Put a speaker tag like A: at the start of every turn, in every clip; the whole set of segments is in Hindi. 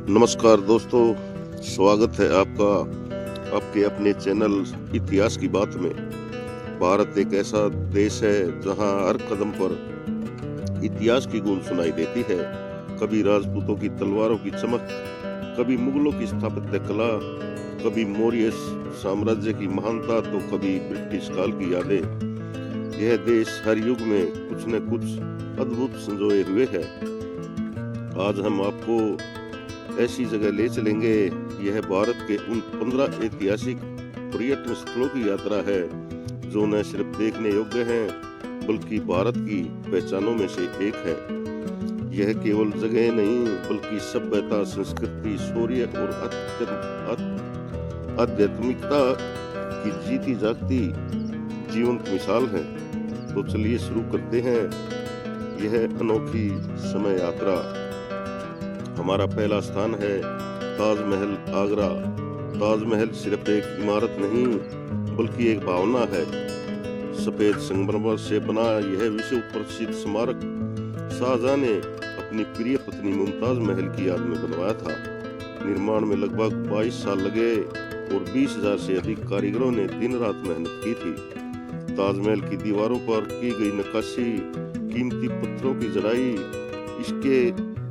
A: नमस्कार दोस्तों, स्वागत है आपका आपके अपने चैनल इतिहास की बात में। भारत एक ऐसा देश है जहां हर कदम पर इतिहास की गूंज सुनाई देती है। कभी राजपूतों की तलवारों की चमक, कभी मुगलों की स्थापत्य कला, कभी मौर्य साम्राज्य की महानता, तो कभी ब्रिटिश काल की यादें। यह देश हर युग में कुछ न कुछ अद्भुत संजोए हुए है। आज हम आपको ऐसी जगह ले चलेंगे। यह भारत के उन 15 ऐतिहासिक पर्यटन स्थलों की यात्रा है जो न सिर्फ देखने योग्य हैं बल्कि भारत की पहचानों में से एक है। यह केवल जगह नहीं बल्कि सभ्यता, संस्कृति, शौर्य और आध्यात्मिकता की जीती जागती जीवंत मिसाल है। तो चलिए शुरू करते हैं यह अनोखी समय यात्रा। हमारा पहला स्थान है ताजमहल, आगरा। ताजमहल सिर्फ एक इमारत नहीं बल्कि एक भावना है। सफेद संगमरमर से बना यह विश्व प्रसिद्ध स्मारक शाहजहां ने अपनी प्रिय पत्नी मुमताज महल की याद में बनवाया था। निर्माण में लगभग 22 साल लगे और 20,000 से अधिक कारीगरों ने दिन रात मेहनत की थी। ताजमहल की दीवारों पर की गई नक्काशी, कीमती पत्थरों की जड़ाई, इसके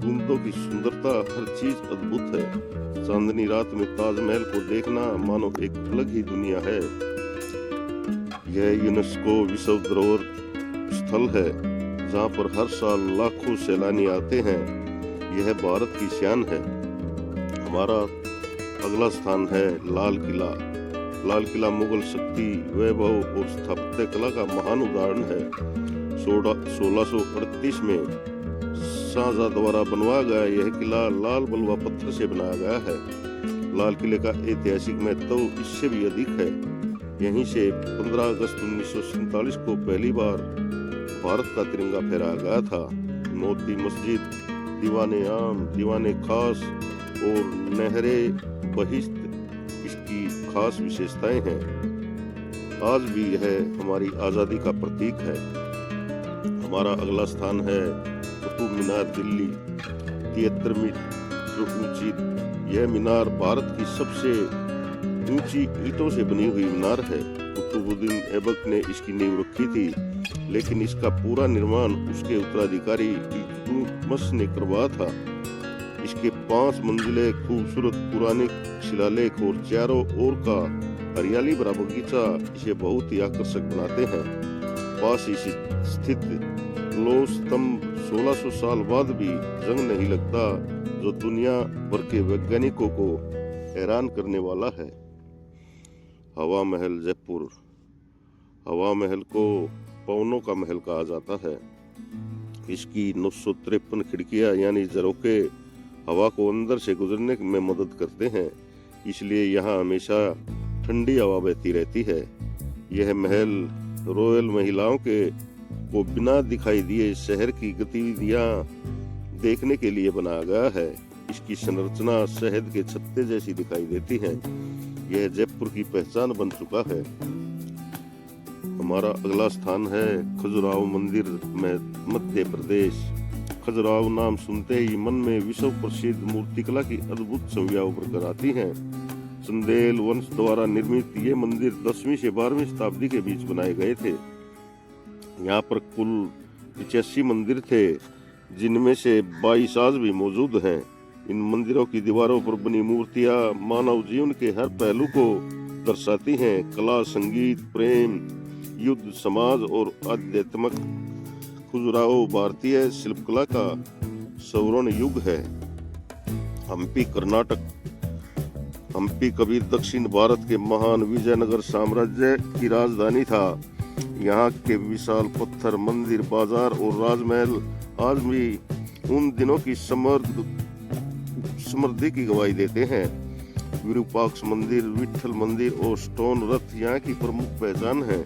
A: गुंबदों की सुंदरता, हर चीज अद्भुत है। चांदनी रात में ताजमहल को देखना मानो एक अलग ही दुनिया है। यह यूनेस्को विश्व धरोहर स्थल है जहाँ पर हर साल लाखों सैलानी आते हैं। यह भारत की शान है। हमारा अगला स्थान है लाल किला। लाल किला मुगल शक्ति, वैभव और स्थापत्य कला का महान उदाहरण है। 1638 में शाहजहां द्वारा बनवाया गया यह किला लाल बलुआ पत्थर से बनाया गया है। लाल किले का ऐतिहासिक महत्व इससे भी अधिक है। यहीं से 15 अगस्त 1947 को पहली बार भारत का तिरंगा फहराया गया था। मोती मस्जिद, दीवाने आम, दीवाने खास और नहरे बहिश्त इसकी खास विशेषताएं हैं। आज भी यह हमारी आजादी का प्रतीक है। हमारा अगला स्थान है कुतुब मीनार, दिल्ली। 73 मीटर ऊंची यह मीनार भारत की सबसे ऊंची ईंटों से बनी हुई मीनार है। कुतुबुद्दीन ऐबक ने इसकी नींव रखी थी, लेकिन इसका पूरा निर्माण उसके उत्तराधिकारी इल्तुतमिश ने करवाया था। इसके 5 मंजिले, खूबसूरत पुराने शिलालेख और चारों ओर का हरियाली भरा बगीचा इसे बहुत ही आकर्षक बनाते हैं। पास ही स्थित लोह स्तंभ 1600 साल बाद भी जंग नहीं लगता, जो दुनिया भर के वैज्ञानिकों को हैरान करने वाला है। हवा महल, जयपुर। हवा महल को पवनों का महल कहा जाता है। इसकी 953 खिड़कियां यानी झरोखे हवा को अंदर से गुजरने में मदद करते हैं, इसलिए यहाँ हमेशा ठंडी हवा बहती रहती है। यह महल रॉयल महिलाओं को बिना दिखाई दिए शहर की गतिविधियां देखने के लिए बनाया गया है। इसकी संरचना शहद के छत्ते जैसी दिखाई देती है। यह जयपुर की पहचान बन चुका है। हमारा अगला स्थान है खजुराहो मंदिर में, मध्य प्रदेश। खजुराहो नाम सुनते ही मन में विश्व प्रसिद्ध मूर्तिकला की अद्भुत छवियां उभर कर आती हैं। चंदेल वंश द्वारा निर्मित ये मंदिर 10वीं से 12वीं शताब्दी के बीच बनाए गए थे। यहाँ पर कुल 85 मंदिर थे, जिनमें से 22 आज भी मौजूद हैं। इन मंदिरों की दीवारों पर बनी मूर्तियां मानव जीवन के हर पहलू को दर्शाती हैं। कला, संगीत, प्रेम, युद्ध, समाज और आध्यात्मिक। खजुराहो भारतीय शिल्पकला का स्वर्ण युग है। हम्पी, कर्नाटक। हम्पी कभी दक्षिण भारत के महान विजयनगर साम्राज्य की राजधानी था। यहाँ के विशाल पत्थर, मंदिर, बाजार और राजमहल आज भी उन दिनों की समृद्धि की गवाही देते हैं। विरूपाक्ष मंदिर, विट्ठल मंदिर और स्टोन रथ यहाँ की प्रमुख पहचान है।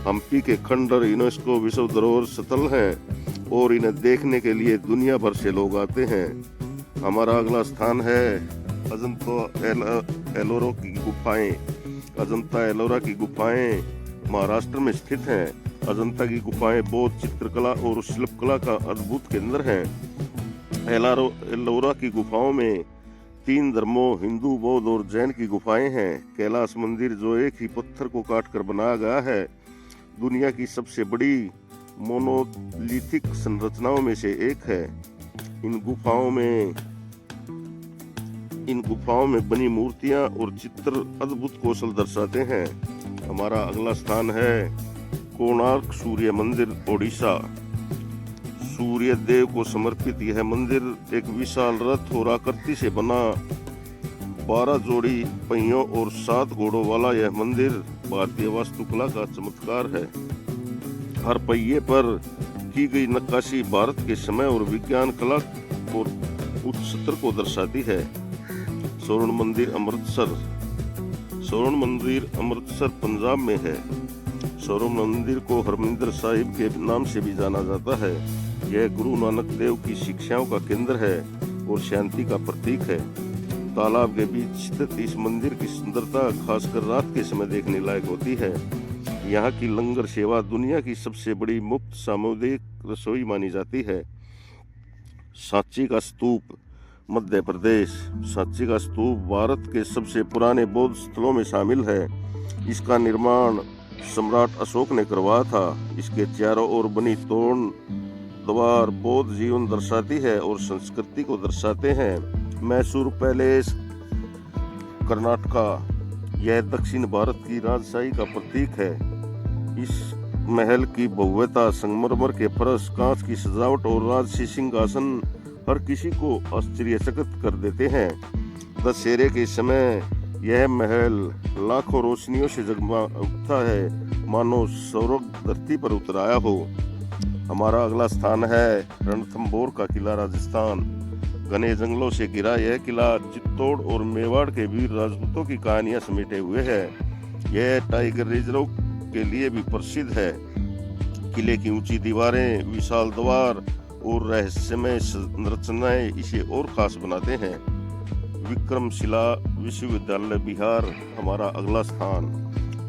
A: हम्पी के खंडर यूनेस्को विश्व धरोहर स्थल हैं और इन्हें देखने के लिए दुनिया भर से लोग आते हैं। हमारा अगला स्थान है अजंता एलोरा की गुफाएं। अजंता एलोरा की गुफाएं महाराष्ट्र में स्थित हैं। अजंता की गुफाएं बौद्ध चित्रकला और शिल्पकला का अद्भुत केंद्र हैं। एलोरा की गुफाओं में तीन धर्मों हिंदू, बौद्ध और जैन की गुफाएं हैं। कैलाश मंदिर जो एक ही पत्थर को काटकर बनाया गया है, दुनिया की सबसे बड़ी मोनोलिथिक संरचनाओं में से एक है। इन गुफाओं में बनी मूर्तियां और चित्र अद्भुत कौशल दर्शाते हैं। हमारा अगला स्थान है कोणार्क सूर्य मंदिर, ओडिशा। सूर्य देव को समर्पित यह मंदिर एक विशाल रथ और आकृति से बना 12 जोड़ी पहियों और 7 घोड़ों वाला यह मंदिर भारतीय वास्तुकला का चमत्कार है। हर पहिए पर की गई नक्काशी भारत के समय और विज्ञान, कला और उच्च स्तर को दर्शाती है। स्वर्ण मंदिर अमृतसर पंजाब में है। स्वर्ण मंदिर को हरमिंदर साहिब के नाम से भी जाना जाता है। यह गुरु नानक देव की शिक्षाओं का केंद्र है और शांति का प्रतीक है। तालाब के बीच स्थित इस मंदिर की सुंदरता खासकर रात के समय देखने लायक होती है। यहाँ की लंगर सेवा दुनिया की सबसे बड़ी मुफ्त सामुदायिक रसोई मानी जाती है। सांची का स्तूप, मध्य प्रदेश। सांची का स्तूप भारत के सबसे पुराने बौद्ध स्थलों में शामिल है। इसका निर्माण सम्राट अशोक ने करवाया था। इसके चारों ओर बनी तोड़ द्वार बौद्ध जीवन दर्शाती है और संस्कृति को दर्शाते हैं। मैसूर पैलेस, कर्नाटका। यह दक्षिण भारत की राजशाही का प्रतीक है। इस महल की भव्यता, संगमरमर के फर्श, कांच की सजावट और राजसी सिंहासन हर किसी को आश्चर्यचकित कर देते हैं। दशहरे के समय यह महल लाखों रोशनियों से जगमगाता है, मानो स्वर्ग धरती पर उतर आया हो। हमारा अगला स्थान है रणथंभौर का किला, राजस्थान। घने जंगलों से घिरा यह किला चित्तौड़ और मेवाड़ के वीर राजपूतों की कहानियां समेटे हुए है। यह टाइगर रिजर्व के लिए भी प्रसिद्ध है। किले की ऊंची दीवारें, विशाल द्वार और रहस्यमय संरचनाएं इसे और खास बनाते हैं। विक्रमशिला विश्वविद्यालय, बिहार हमारा अगला स्थान।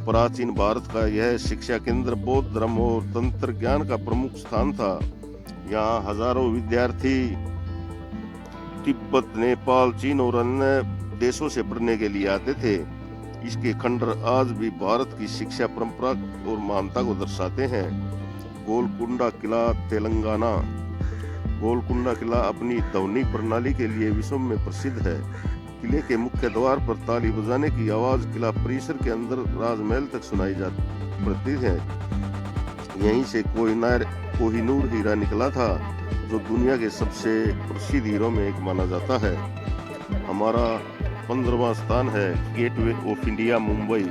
A: प्राचीन भारत का यह शिक्षा केंद्र बौद्ध धर्म और तंत्र ज्ञान का प्रमुख स्थान था। यहाँ हजारों विद्यार्थी तिब्बत, नेपाल, चीन और अन्य देशों से पढ़ने के लिए आते थे। इसके खंडर आज भी भारत की शिक्षा परंपरा और महानता को दर्शाते हैं। गोलकुंडा किला, तेलंगाना। गोलकुंडा किला अपनी ध्वनि प्रणाली के लिए विश्व में प्रसिद्ध है। किले के मुख्य द्वार पर ताली बजाने की आवाज किला परिसर के अंदर राजमहल तक सुनाई पड़ती है। यहीं से कोहिनूर हीरा निकला था, जो दुनिया के सबसे प्रसिद्ध हीरों में एक माना जाता है। हमारा 15वां स्थान है gateway of India, Mumbai.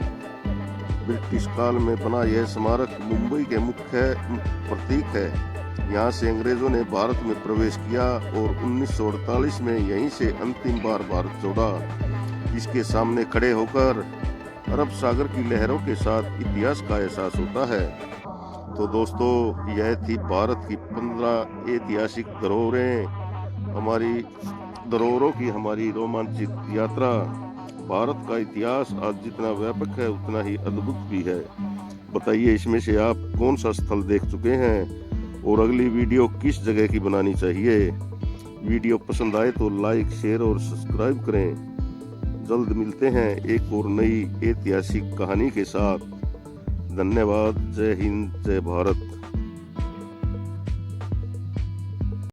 A: British काल में बना यह स्मारक मुंबई के मुख्य प्रतीक है। यहाँ से अंग्रेजों ने भारत में प्रवेश किया और 1948 में यहीं से अंतिम बार भारत छोड़ा। इसके सामने खड़े होकर अरब सागर की लहरों के साथ इतिहास का एहसास होता है। तो दोस्तों, यह थी भारत की 15 ऐतिहासिक धरोहरें। हमारी धरोहरों की हमारी रोमांचित यात्रा। भारत का इतिहास आज जितना व्यापक है उतना ही अद्भुत भी है। बताइए, इसमें से आप कौन सा स्थल देख चुके हैं और अगली वीडियो किस जगह की बनानी चाहिए। वीडियो पसंद आए तो लाइक, शेयर और सब्सक्राइब करें। जल्द मिलते हैं एक और नई ऐतिहासिक कहानी के साथ। धन्यवाद। जय हिंद, जय भारत।